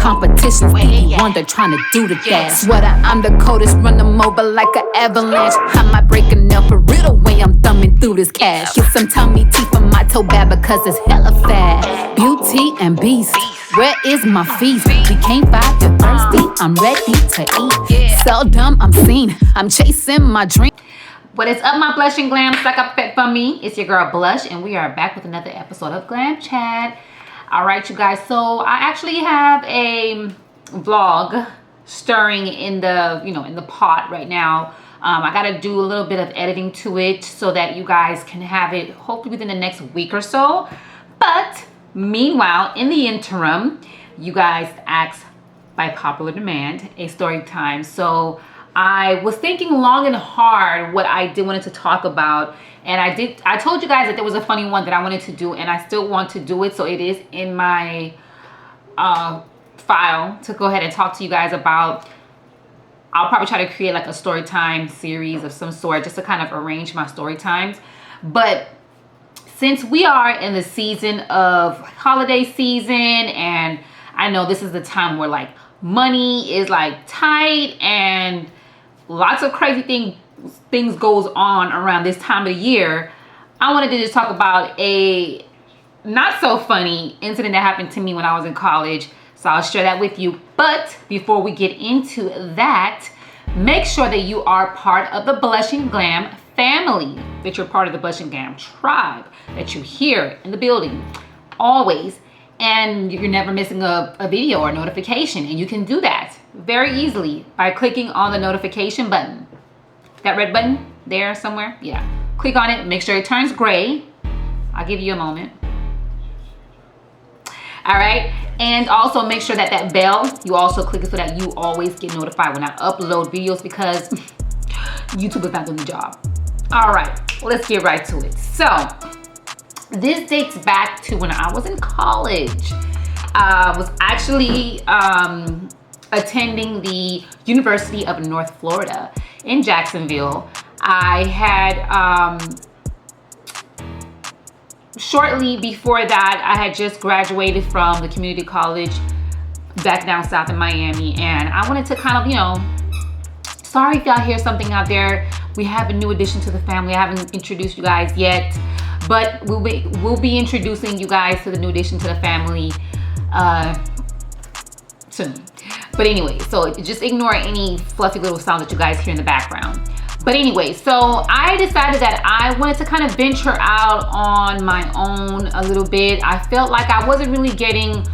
competition. Stevie Wonder trying to do the dash. Sweater, I'm the coldest, run them over like an avalanche. I might break a nail for real the way I'm thumbing through this cash. Get some tummy tea for my toe bag because it's hella fat. Beauty and beast, where is my feast? We can't fight, you're thirsty, I'm ready to eat. Seldom I'm seen, I'm chasing my dream. What is up, my blushing glams? Like up fit for me, it's your girl Blush, and we are back with another episode of Glam Chat. All right, you guys, so I actually have a vlog stirring in the in the pot right now. I gotta do a little bit of editing to it so that you guys can have it hopefully within the next week or so. But meanwhile, in the interim, you guys asked by popular demand a story time. So I was thinking long and hard what I wanted to talk about, and I told you guys that there was a funny one that I wanted to do, and I still want to do it. So it is in my file to go ahead and talk to you guys about. I'll probably try to create like a story time series of some sort just to kind of arrange my story times. But since we are in the season of holiday season, and I know this is the time where like money is like tight and lots of crazy things goes on around this time of the year, I wanted to just talk about a not so funny incident that happened to me when I was in college. So I'll share that with you. But before we get into that, make sure that you are part of the Blushing Glam family, that you're part of the Blushing Glam tribe, that you're here in the building always, and you're never missing a video or notification. And you can do that very easily by clicking on the notification button. That red button there somewhere, yeah. Click on it, make sure it turns gray. I'll give you a moment. All right, and also make sure that that bell, you also click it so that you always get notified when I upload videos, because YouTube is not doing the job. All right, let's get right to it. So this dates back to when I was in college. I was actually attending the University of North Florida in Jacksonville. I had shortly before that, I had just graduated from the community college back down south in Miami, and I wanted to kind of, sorry if y'all hear something out there. We have a new addition to the family. I haven't introduced you guys yet, but we'll be introducing you guys to the new addition to the family soon. But anyway, so just ignore any fluffy little sounds that you guys hear in the background. But anyway, so I decided that I wanted to kind of venture out on my own a little bit. I felt like I wasn't really getting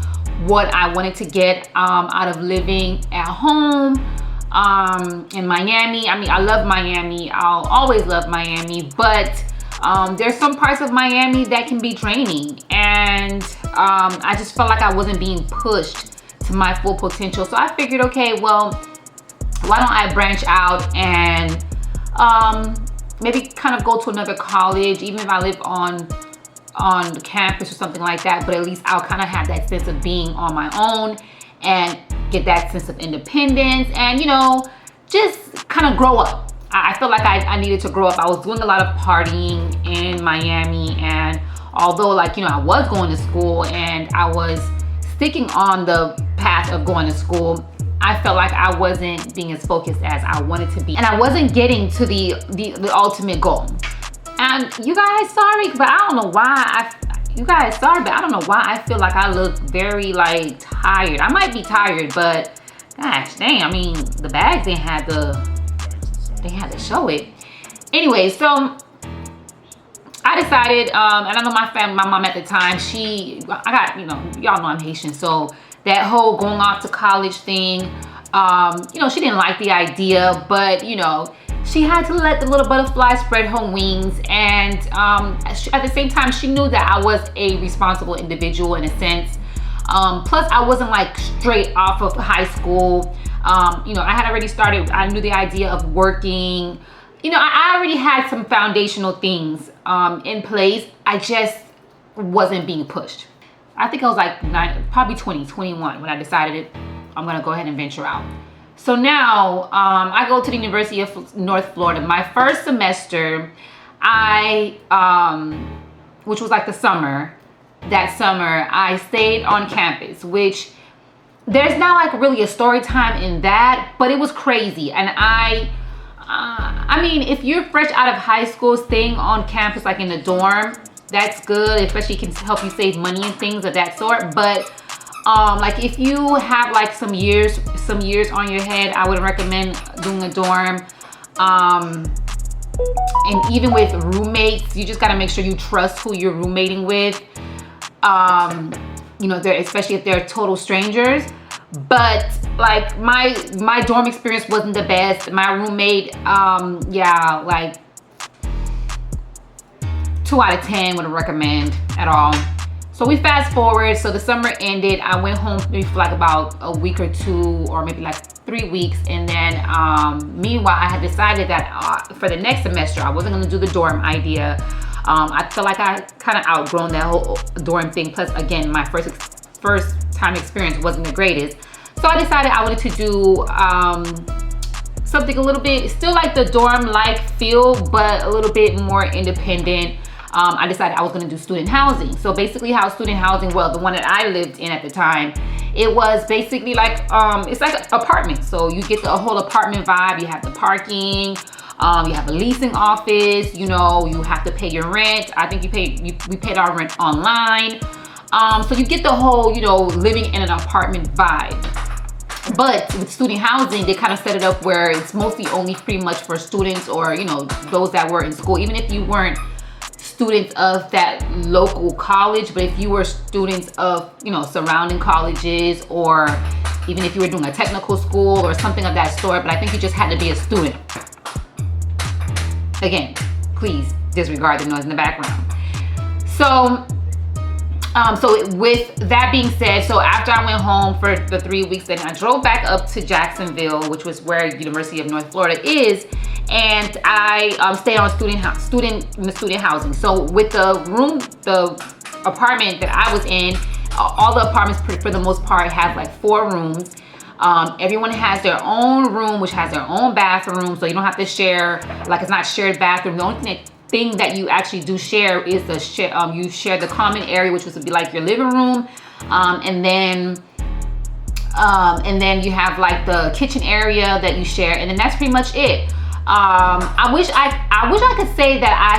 what I wanted to get out of living at home in Miami. I mean, I love Miami. I'll always love Miami, but there's some parts of Miami that can be draining. And I just felt like I wasn't being pushed to my full potential. So I figured, okay, well, why don't I branch out and maybe kind of go to another college, even if I live on campus or something like that, but at least I'll kind of have that sense of being on my own and get that sense of independence and, just kind of grow up. I feel like I needed to grow up. I was doing a lot of partying in Miami, and although I was going to school and I was sticking on the path of going to school, I felt like I wasn't being as focused as I wanted to be, and I wasn't getting to the ultimate goal. And you guys, sorry, but I don't know why I don't know why I feel like I look very tired. I might be tired, but gosh dang, I mean, the bags they had to show it. Anyway, so I decided, and I know my mom at the time, y'all know I'm Haitian, so that whole going off to college thing, she didn't like the idea, but she had to let the little butterfly spread her wings. And at the same time, she knew that I was a responsible individual in a sense. Plus, I wasn't straight off of high school. I had already started, I knew the idea of working. I already had some foundational things in place. I just wasn't being pushed. I think I was probably 21 when I decided I'm gonna go ahead and venture out. So now I go to the University of North Florida. My first semester, which was the summer, that summer I stayed on campus, which there's not like really a story time in that, but it was crazy. And I mean, if you're fresh out of high school, staying on campus, like in the dorm, that's good, especially it can help you save money and things of that sort. But like if you have like some years on your head, I would recommend doing a dorm. And even with roommates, you just gotta make sure you trust who you're roommating with. You know, especially if they're total strangers. But like my dorm experience wasn't the best. My roommate, yeah, like 2 out of 10 wouldn't recommend at all. So we fast forward. So the summer ended. I went home maybe for like about a week or 2, or maybe like 3 weeks. And then meanwhile, I had decided that for the next semester, I wasn't gonna do the dorm idea. I feel like I kind of outgrown that whole dorm thing. Plus, again, my first time experience wasn't the greatest. So I decided I wanted to do something a little bit, still like the dorm-like feel, but a little bit more independent. I decided I was gonna do student housing. So basically how student housing, well, the one that I lived in at the time, it was basically like, it's like an apartment. So you get the whole apartment vibe. You have the parking, you have a leasing office, you know, you have to pay your rent. I think we paid our rent online. So you get the whole, you know, living in an apartment vibe. But with student housing, they kind of set it up where it's mostly only pretty much for students, or, you know, those that were in school. Even if you weren't students of that local college, but if you were students of, you know, surrounding colleges, or even if you were doing a technical school or something of that sort, but I think you just had to be a student. Again, please disregard the noise in the background. So with that being said, so after I went home for the 3 weeks, then I drove back up to Jacksonville, which was where University of North Florida is, and I stayed on student housing. So with the apartment that I was in, all the apartments for the most part have like 4 rooms. Everyone has their own room, which has their own bathroom, so you don't have to share, like it's not shared bathroom. The only thing that you actually do share is you share the common area, which would be like your living room, and then you have like the kitchen area that you share, and then that's pretty much it. I wish I could say that I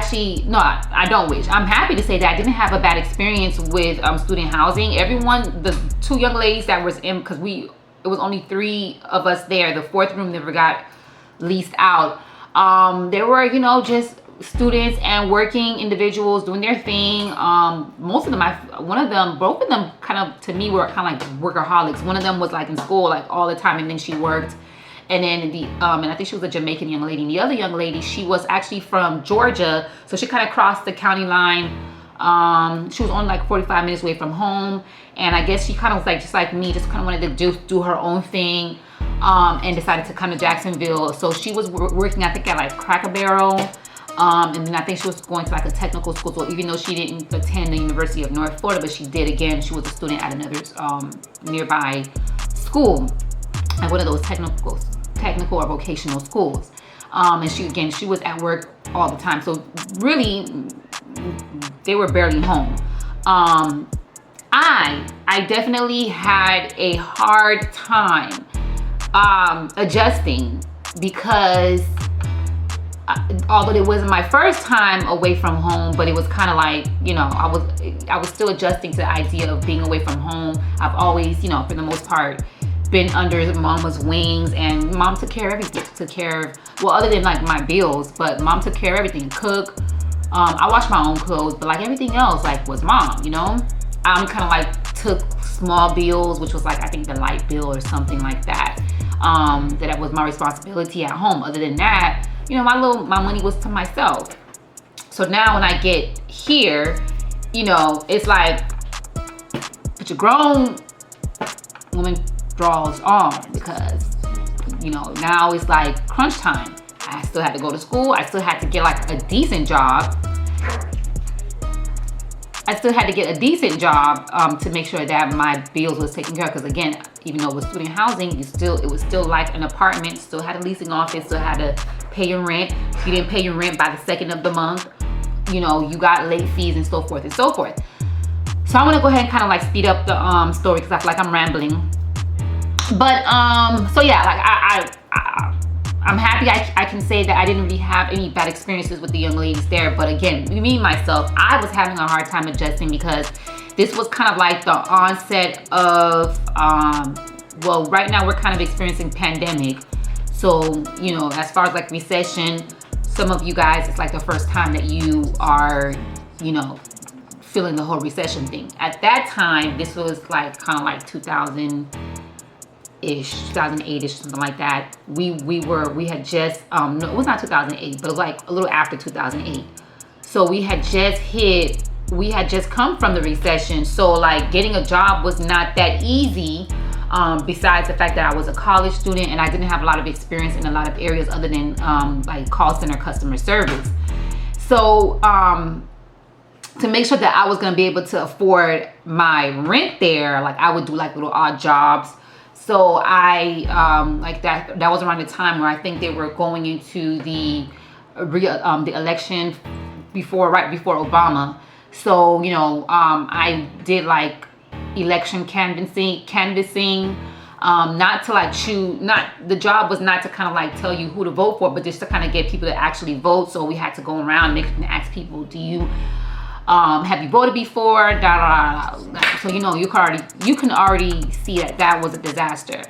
don't wish. I'm happy to say that I didn't have a bad experience with student housing. Everyone, the 2 young ladies that was in, because it was only 3 of us there. The 4th room never got leased out. They were, you know, just students and working individuals doing their thing. Most of them, both of them kind of, to me, were kind of like workaholics. One of them was like in school like all the time, and then she worked. And then and I think she was a Jamaican young lady. And the other young lady, she was actually from Georgia. So she kind of crossed the county line. She was only like 45 minutes away from home. And I guess she kind of was like, just like me, just kind of wanted to do her own thing. And decided to come to Jacksonville. So she was working, I think, at like Cracker Barrel. And then I think she was going to like a technical school. So even though she didn't attend the University of North Florida, but she did, again, she was a student at another nearby school, at one of those technical or vocational schools. And she was at work all the time. So really, they were barely home. I definitely had a hard time adjusting, because although it wasn't my first time away from home, but it was kind of like, you know, I was still adjusting to the idea of being away from home. I've always, you know, for the most part, been under mama's wings, and mom took care of everything. Well, other than like my bills, but mom took care of everything. Cook, I washed my own clothes, but like everything else like was mom, you know. I kind of like took small bills, which was like, I think the light bill or something like that. That was my responsibility at home. Other than that, you know, my money was to myself. So now when I get here, you know, it's like, but your grown woman draws on, because, you know, now it's like crunch time. I still had to go to school. I still had to get like a decent job. To make sure that my bills was taken care of. Because again, even though it was student housing, it was still like an apartment. Still had a leasing office. Still had to pay your rent. If you didn't pay your rent by the 2nd of the month, you know, you got late fees and so forth and so forth. So I want to go ahead and kind of like speed up the story, because I feel like I'm rambling. But so yeah, like I'm happy I can say that I didn't really have any bad experiences with the young ladies there. But again, me myself, I was having a hard time adjusting because this was kind of like the onset of well, right now we're kind of experiencing pandemic. So, you know, as far as like recession, some of you guys, it's like the first time that you are, you know, feeling the whole recession thing. At that time, this was like kind of like 2000-ish, 2008-ish, something like that. We had just, no, it was not 2008, but it was like a little after 2008. So we had just come from the recession. So like getting a job was not that easy. Besides the fact that I was a college student and I didn't have a lot of experience in a lot of areas other than like call center customer service. So to make sure that I was going to be able to afford my rent there, like I would do like little odd jobs. So I like that was around the time where I think they were going into the election right before Obama. So, you know, I did like election canvassing, not to like the job was not to kind of like tell you who to vote for, but just to kind of get people to actually vote. So we had to go around and ask people, do you have you voted before? So, you know, you can already see that was a disaster.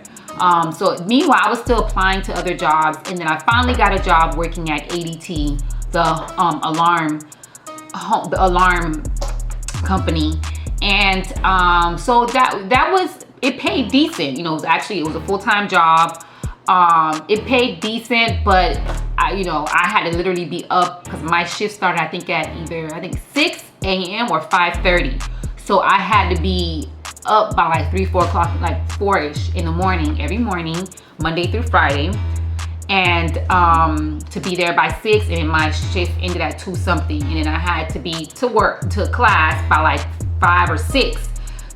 So meanwhile, I was still applying to other jobs, and then I finally got a job working at ADT, the alarm company. And so that was, it paid decent. You know, it was a full-time job. It paid decent, but I had to literally be up because my shift started I think 6 a.m. or 5:30. So I had to be up by like 3-4 o'clock, like 4-ish in the morning every morning, Monday through Friday, and to be there by 6, and then my shift ended at 2 something, and then I had to be to class by like 5 or 6.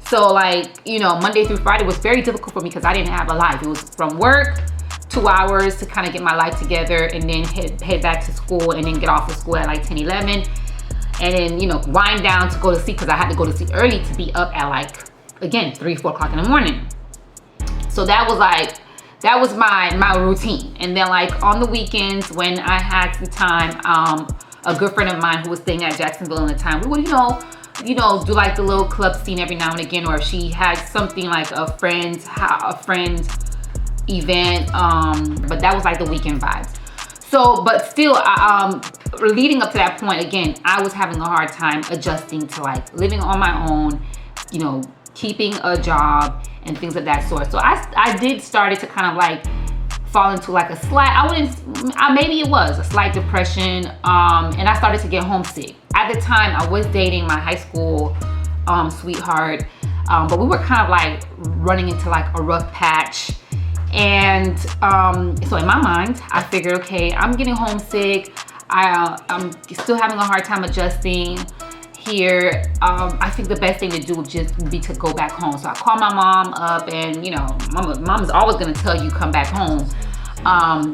So like, you know, Monday through Friday was very difficult for me because I didn't have a life. It was from work, 2 hours to kind of get my life together, and then head back to school, and then get off of school at like 10, 11, and then, you know, wind down to go to sleep because I had to go to sleep early to be up at like, again, 3-4 o'clock in the morning. So that was my routine. And then like on the weekends when I had some time, a good friend of mine who was staying at Jacksonville at the time, we would, you know, do like the little club scene every now and again, or if she had something like a friend event, but that was like the weekend vibes. So, but still, leading up to that point, again, I was having a hard time adjusting to like living on my own, you know, keeping a job and things of that sort. So I did started to kind of like fall into like a slight, maybe it was a slight depression, and I started to get homesick. At the time, I was dating my high school sweetheart, but we were kind of like running into like a rough patch. And so in my mind, I figured, okay, I'm getting homesick. I'm still having a hard time adjusting here. I think the best thing to do would just be to go back home. So I called my mom up, and you know, mom's always gonna tell you come back home.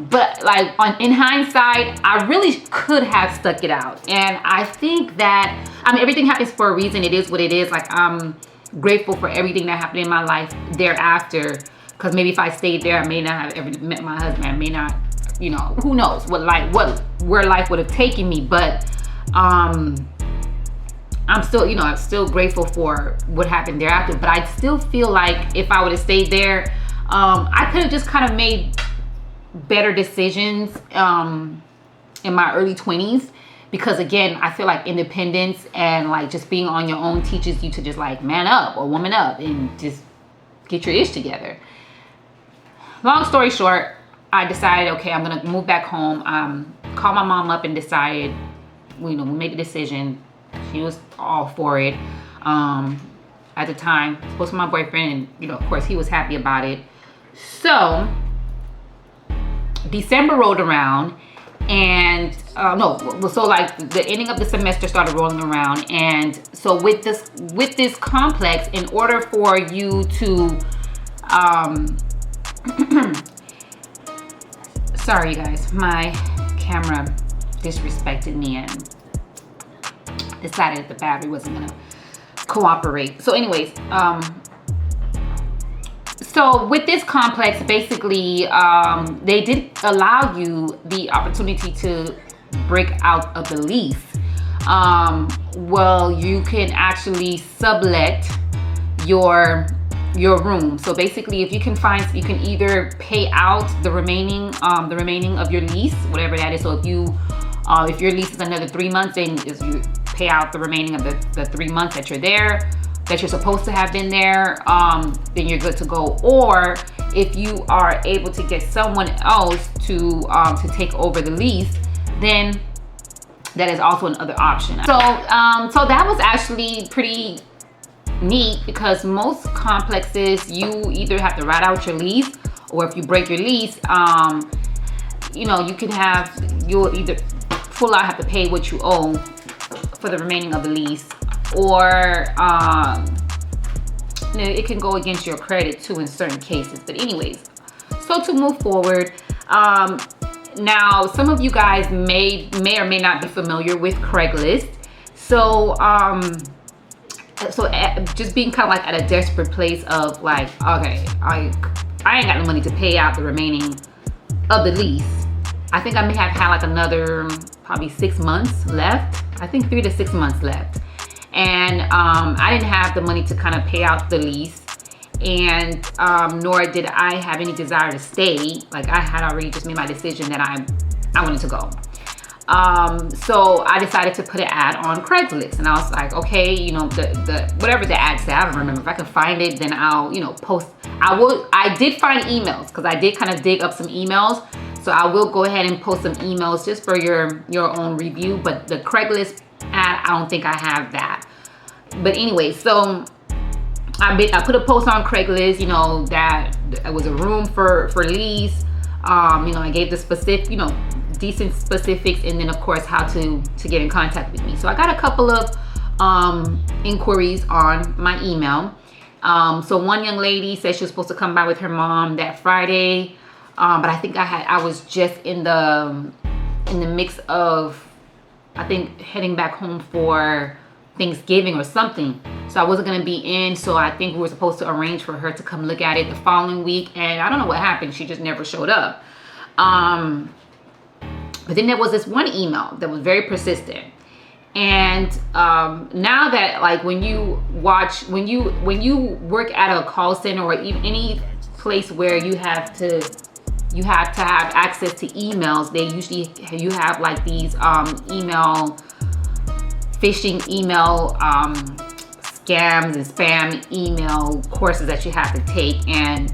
But like in hindsight, I really could have stuck it out. And I think that, I mean, everything happens for a reason. It is what it is. Like, I'm grateful for everything that happened in my life thereafter. Because maybe if I stayed there, I may not have ever met my husband. I may not, you know, who knows where life would have taken me. But I'm still, you know, I'm still grateful for what happened thereafter. But I still feel like if I would have stayed there, I could have just kind of made better decisions in my early 20s. Because again, I feel like independence and like just being on your own teaches you to just like man up or woman up and just get your ish together. Long story short, I decided, okay, I'm gonna move back home. Call my mom up and decided, we made the decision. She was all for it. At the time, supposed to be my boyfriend, and you know, of course, he was happy about it. So December rolled around, and so like the ending of the semester started rolling around, and so with this complex, in order for you to sorry you guys, my camera disrespected me and decided that the battery wasn't gonna cooperate. So anyways, So with this complex, basically, they did allow you the opportunity to break out of the lease. Well, you can actually sublet your room. So basically, if you can find, you can either pay out the remaining of your lease, whatever that is. So if your lease is another 3 months, then you pay out the remaining of the 3 months that you're there, that you're supposed to have been there, then you're good to go. Or if you are able to get someone else to take over the lease, then that is also another option. So that was actually pretty neat, because most complexes, you either have to write out your lease, or if you break your lease, you'll either full out have to pay what you owe for the remaining of the lease, or it can go against your credit too in certain cases. But anyways, so to move forward, now some of you guys may or may not be familiar with Craigslist. So just being kind of like at a desperate place of like, okay, I ain't got no money to pay out the remaining of the lease. I think I may have had like another probably 6 months left. I think 3 to 6 months left. And I didn't have the money to kind of pay out the lease, and nor did I have any desire to stay. Like, I had already just made my decision that I wanted to go. So I decided to put an ad on Craigslist, and I was like, okay, the whatever the ad said, I don't remember. If I can find it, then I'll post. I did find emails, because I did kind of dig up some emails. So I will go ahead and post some emails just for your own review. But the Craigslist ad, I don't think I have that. But anyway, so I put a post on Craigslist, that it was a room for lease. I gave the specific, decent specifics, and then of course how to get in contact with me. So I got a couple of inquiries on my email. So one young lady said she was supposed to come by with her mom that Friday, but I think I was just in the mix of, I think, heading back home for Thanksgiving or something. So I wasn't going to be in. So I think we were supposed to arrange for her to come look at it the following week. And I don't know what happened. She just never showed up. But then there was this one email that was very persistent. And now that, like, when you work at a call center, or even any place where you have to have access to emails, you have like these phishing email scams and spam email courses that you have to take. And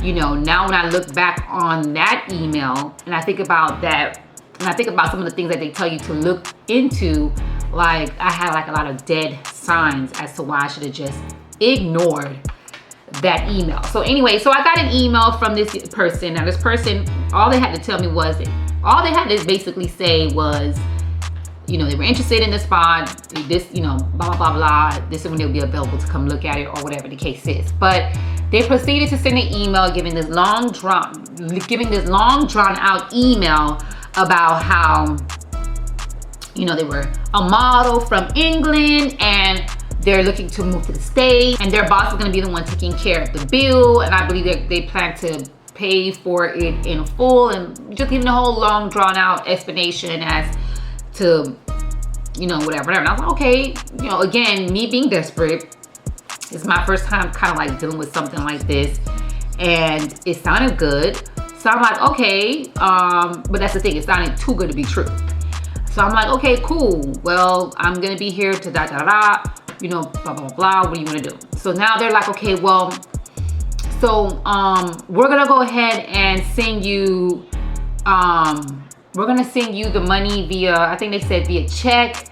now when I look back on that email and I think about that, and I think about some of the things that they tell you to look into, like, I had like a lot of dead signs as to why I should have just ignored that email. So anyway, so I got an email from this person. Now this person, all they had to basically say was, they were interested in the spot, this, blah, blah, blah, blah. This is when they'll be available to come look at it, or whatever the case is. But they proceeded to send an email giving this long drawn out email about how, they were a model from England and they're looking to move to the States, and their boss is going to be the one taking care of the bill. And I believe they plan to pay for it in full, and just giving a whole long drawn out explanation as to, whatever. And I was like, okay, again, me being desperate, it's my first time kind of like dealing with something like this, and it sounded good. So I'm like, okay, but that's the thing, it sounded too good to be true. So I'm like, okay, cool. Well, I'm gonna be here to blah, blah, blah, blah. What do you wanna do? So now they're like, okay, well, so we're gonna go ahead and send you, we're gonna send you the money via, I think they said via check,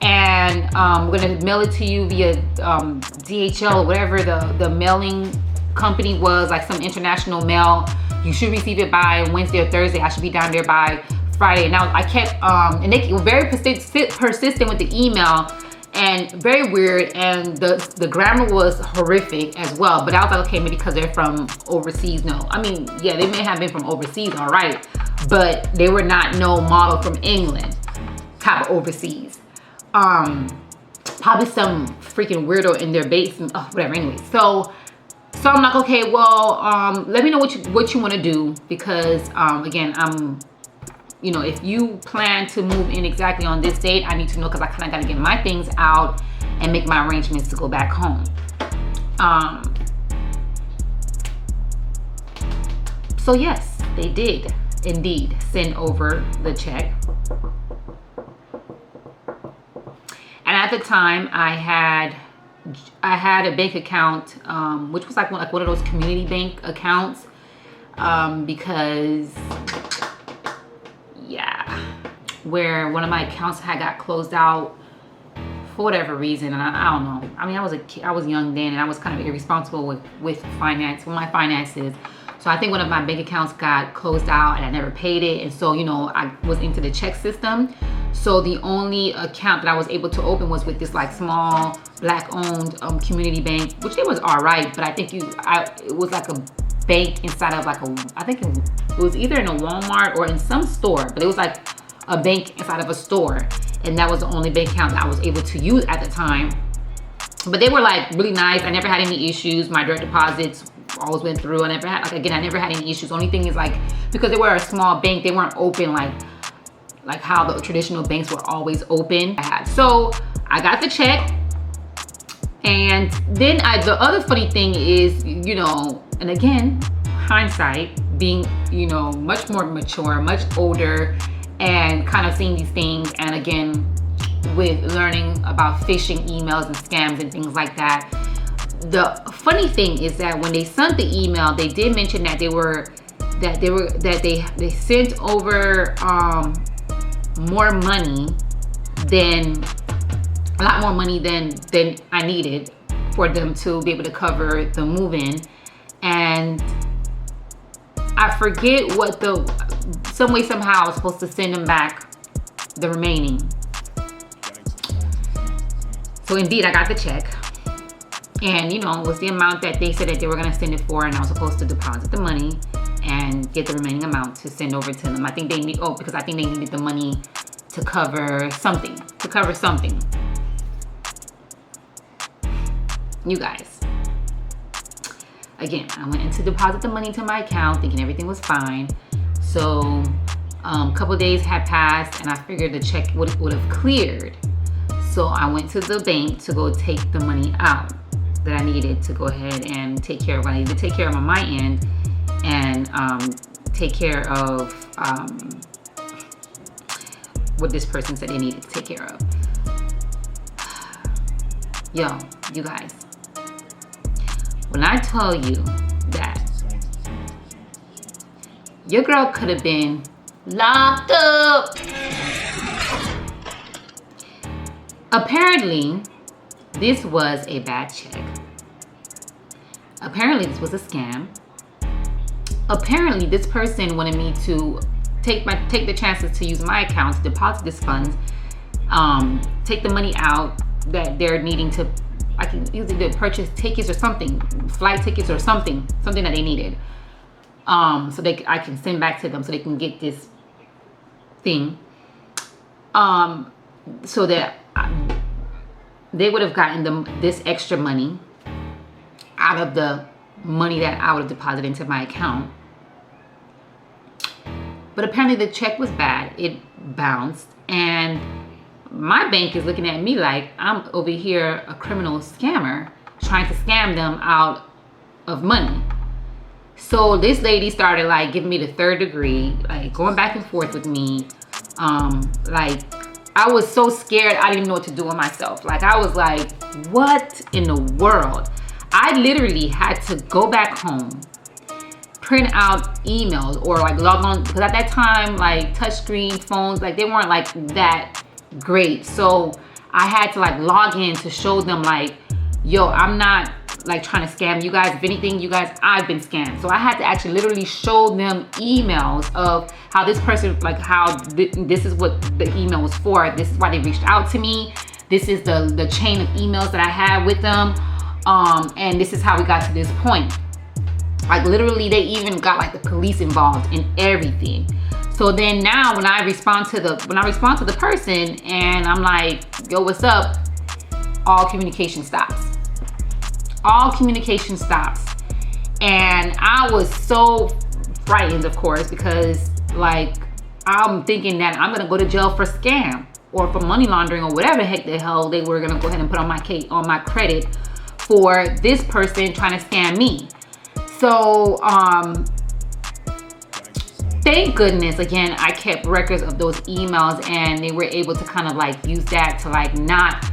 and we're gonna mail it to you via DHL, or whatever the mailing company was, like some international mail. You should receive it by Wednesday or Thursday. I should be down there by Friday. Now I kept, and they were very persistent with the email, and very weird, and the grammar was horrific as well. But I was like, okay, maybe because they're from overseas. No, I mean, yeah, they may have been from overseas, all right, but they were not no model from England type of overseas. Probably some freaking weirdo in their basement, oh, whatever. Anyway, so So I'm like, okay, well, let me know what you want to do, because again, you know, if you plan to move in exactly on this date, I need to know, because I kind of got to get my things out and make my arrangements to go back home. So yes, they did indeed send over the check. And at the time, I had a bank account, which was like one of those community bank accounts, because yeah, where one of my accounts had got closed out for whatever reason, and I don't know. I mean, I was a kid, I was young then, and I was kind of irresponsible with my finances. So I think one of my bank accounts got closed out, and I never paid it. And so, you know, I was into the check system. So the only account that I was able to open was with this like small Black-owned community bank, which it was all right, but I think it was like a bank inside of like I think it was either in a Walmart or in some store, but it was like a bank inside of a store, and that was the only bank account that I was able to use at the time. But they were like really nice. I never had any issues. My direct deposits always went through. I never had any issues. Only thing is, like, because they were a small bank, they weren't open like how the traditional banks were always open. So I got the check, and then the other funny thing is, you know, and again, hindsight, being, you know, much more mature, much older, and kind of seeing these things, and again, with learning about phishing emails and scams and things like that. The funny thing is that when they sent the email, they did mention that they sent over more money than a lot more money than I needed for them to be able to cover the move-in. And I forget what some way somehow I was supposed to send them back the remaining. So indeed, I got the check, and you know, it was the amount that they said that they were going to send it for, and I was supposed to deposit the money and get the remaining amount to send over to them. I think they because I think they needed the money to cover something. You guys, again, I went in to deposit the money to my account thinking everything was fine. So a couple of days had passed, and I figured the check would have cleared. So I went to the bank to go take the money out that I needed to go ahead and take care of what I needed to take care of on my end, and take care of what this person said they needed to take care of. Yo, you guys, when I tell you that your girl could have been locked up. Apparently, this was a bad check. Apparently, this was a scam. Apparently, this person wanted me to take the chances to use my account to deposit this funds, take the money out that they're needing to, I can either purchase tickets or something, flight tickets or something that they needed, so I can send back to them so they can get this thing, so that they would have gotten this extra money out of the money that I would have deposited into my account. But apparently the check was bad. It bounced, and my bank is looking at me like I'm over here a criminal scammer trying to scam them out of money. So this lady started like giving me the third degree, like going back and forth with me. Like, I was so scared, I didn't even know what to do with myself. Like, I was like, what in the world? I literally had to go back home, print out emails, or like log on, because at that time, like touchscreen phones, like they weren't like that great. So I had to like log in to show them like, yo, I'm not like trying to scam you guys. If anything, you guys, I've been scammed. So I had to actually literally show them emails of how this person, like how this is what the email was for. This is why they reached out to me. This is the chain of emails that I had with them. And this is how we got to this point. Like literally, they even got like the police involved in everything. So then now when I respond to the person and I'm like, yo, what's up? All communication stops. All communication stops. And I was so frightened, of course, because like I'm thinking that I'm gonna go to jail for scam or for money laundering or whatever the hell they were gonna go ahead and put on my credit for this person trying to scam me. So thank goodness, again, I kept records of those emails, and they were able to kind of like use that to like not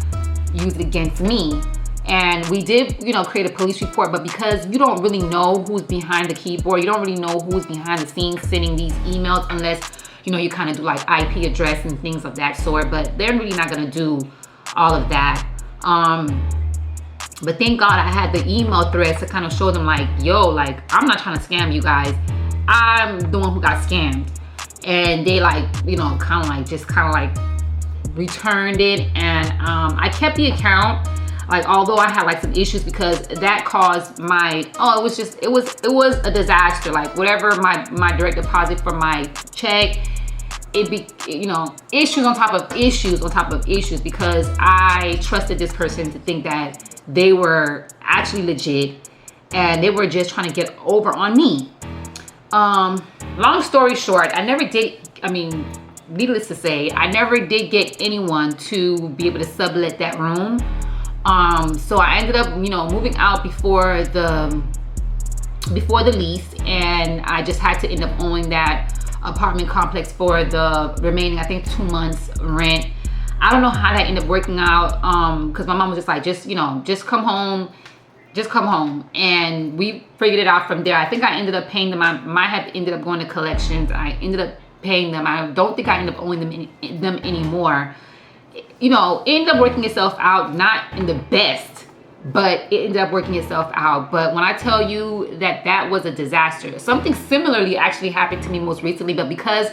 use it against me. And we did, you know, create a police report, but because you don't really know who's behind the keyboard, you don't really know who's behind the scenes sending these emails unless, you know, you kind of do like IP address and things of that sort, but they're really not gonna do all of that. But thank God I had the email threads to kind of show them like, yo, like, I'm not trying to scam you guys. I'm the one who got scammed. And they like, you know, kind of like returned it. And I kept the account. Like, although I had like some issues because that caused my, it was a disaster. Like whatever my direct deposit for my check, you know, issues on top of issues on top of issues, because I trusted this person to think that they were actually legit and they were just trying to get over on me. Long story short, needless to say, I never did get anyone to be able to sublet that room. So I ended up, you know, moving out before the lease, and I just had to end up owing that apartment complex for the remaining, I think, 2 months rent. I don't know how that ended up working out, because my mom was just like, just come home, and we figured it out from there. I think I ended up paying them. I might have ended up going to collections. I ended up paying them. I don't think I ended up owing them anymore. You know, it ended up working itself out, not in the best, but it ended up working itself out. But when I tell you that was a disaster, something similarly actually happened to me most recently, but because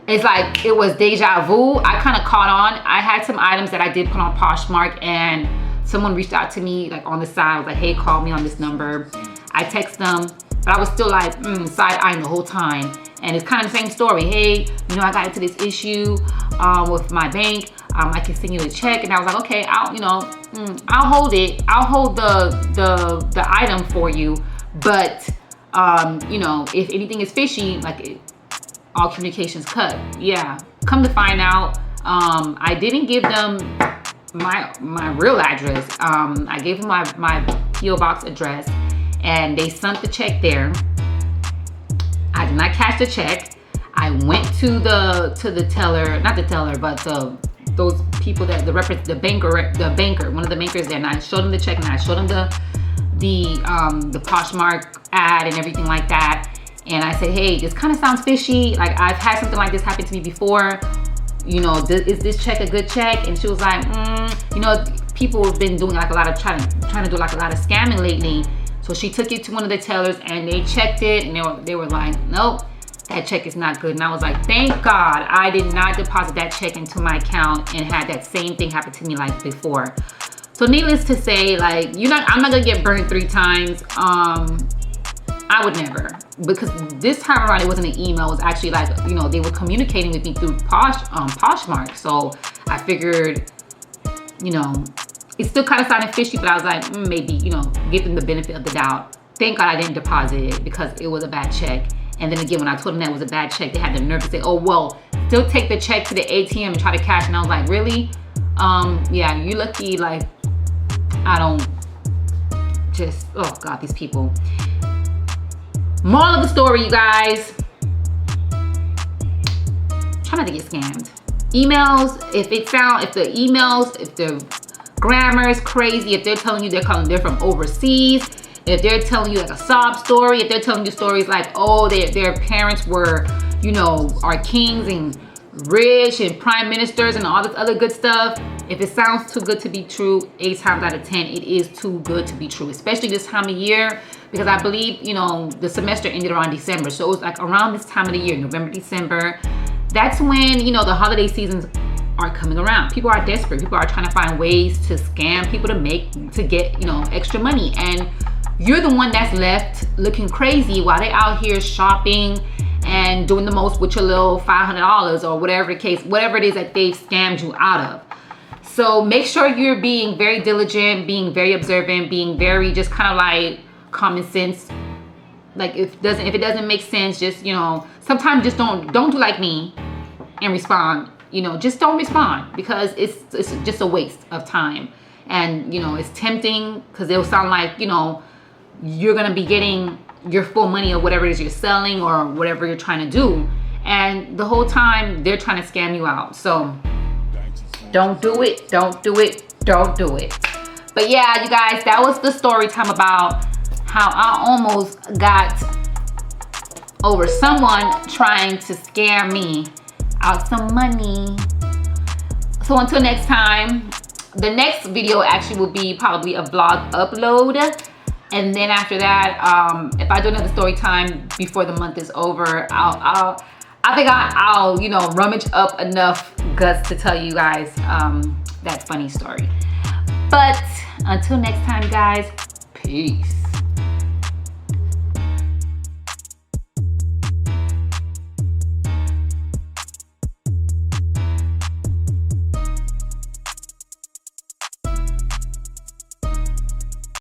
it's like it was deja vu, I kind of caught on. I had some items that I did put on Poshmark, and someone reached out to me like on the side, was like, hey, call me on this number. I text them, but I was still like side-eyeing the whole time. And it's kind of the same story. Hey, you know, I got into this issue with my bank. I can send you a check. And I was like, okay, I'll hold it. I'll hold the item for you. But you know, if anything is fishy, like all communications cut. Yeah. Come to find out, I didn't give them my real address. I gave them my PO box address, and they sent the check there. I did not cash the check. I went to the teller, not the teller, but those people that the banker, one of the bankers there, and I showed them the check, and I showed them the Poshmark ad and everything like that. And I said, hey, this kind of sounds fishy. Like, I've had something like this happen to me before. You know, is this check a good check? And she was like, you know, people have been doing like a lot of trying to do like a lot of scamming lately. So she took it to one of the tellers, and they checked it, and they were like, nope, that check is not good. And I was like, thank God I did not deposit that check into my account and had that same thing happen to me like before. So needless to say, like, I'm not gonna get burned 3 times. I would never, because this time around it wasn't an email. It was actually like, you know, they were communicating with me through Poshmark. So I figured, you know, it still kind of sounded fishy, but I was like, maybe, you know, give them the benefit of the doubt. Thank God I didn't deposit it, because it was a bad check. And then again, when I told them that it was a bad check, they had the nerve to say, oh, well, still take the check to the ATM and try to cash. And I was like, really? Yeah, you lucky. Like, I don't just, oh God, these people. Moral of the story, you guys, try not to get scammed. Emails, if the grammar is crazy, if they're telling you they're from overseas, if they're telling you like a sob story, if they're telling you stories like, oh, their parents were, you know, are kings and rich and prime ministers and all this other good stuff, if it sounds too good to be true, 8 times out of 10, it is too good to be true, especially this time of year, because I believe, you know, the semester ended around December. So it was like around this time of the year, November, December. That's when, you know, the holiday seasons are coming around. People are desperate. People are trying to find ways to scam people to get, you know, extra money. And you're the one that's left looking crazy while they're out here shopping and doing the most with your little $500 or whatever the case, whatever it is that they've scammed you out of. So make sure you're being very diligent, being very observant, being very just kind of like common sense Like if it doesn't make sense, just, you know, sometimes just don't do like me and respond. You know, just don't respond, because it's just a waste of time. And, you know, it's tempting because it'll sound like, you know, you're going to be getting your full money of whatever it is you're selling or whatever you're trying to do. And the whole time they're trying to scam you out. So don't do it. Don't do it. Don't do it. But yeah, you guys, that was the story time about how I almost got over someone trying to scare me out some money. So until next time, the next video actually will be probably a vlog upload. And then after that, if I do another story time before the month is over, I think I'll, you know, rummage up enough guts to tell you guys that funny story. But until next time, guys, peace.